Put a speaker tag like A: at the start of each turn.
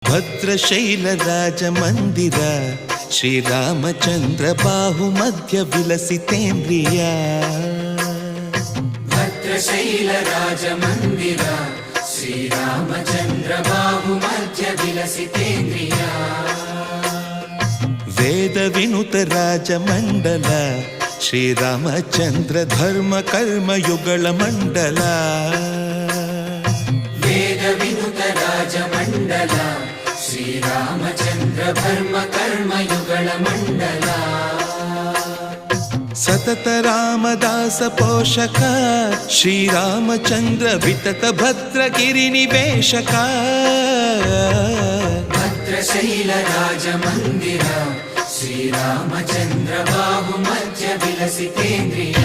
A: ಭದ್ರಶೈಲ ರಾಜ ಮಂದಿರ ಶ್ರೀರಾಮಚಂದ್ರ ಬಾಹು ಮಧ್ಯ ವಿಲಸಿತೇಂದ್ರಿಯ.
B: ಭದ್ರಶೈಲ ರಾಜ ಮಂದಿರ ಶ್ರೀರಾಮಚಂದ್ರ ಬಾಹು ಮಧ್ಯ ವಿಲಸಿತೇಂದ್ರಿಯ.
A: ವೇದ ವಿನುತ ರಾಜ ಮಂಡಲ ಶ್ರೀರಾಮಚಂದ್ರ ಧರ್ಮ ಕರ್ಮ ಯುಗಳ ಮಂಡಲ.
B: ವೇದ ವಿನುತ ರಾಜ ಮಂಡಲ ಶ್ರೀರಾಮಚಂದ್ರ ಧರ್ಮ ಕರ್ಮ ಯುಗಳ ಮಂಡಲ.
A: ಸತತ ರಾಮದಾಸ ಪೋಷಕ ಶ್ರೀರಾಮಚಂದ್ರ ವಿತತ ಭದ್ರಗಿರಿ ನಿವೇಶಕ.
B: ಭದ್ರಶೈಲ ರಾಜ ಮಂದಿರ ಶ್ರೀರಾಮಚಂದ್ರ ಬಾಹು ಮಧ್ಯ ವಿಲಸಿತೇಂದ್ರಿಯ.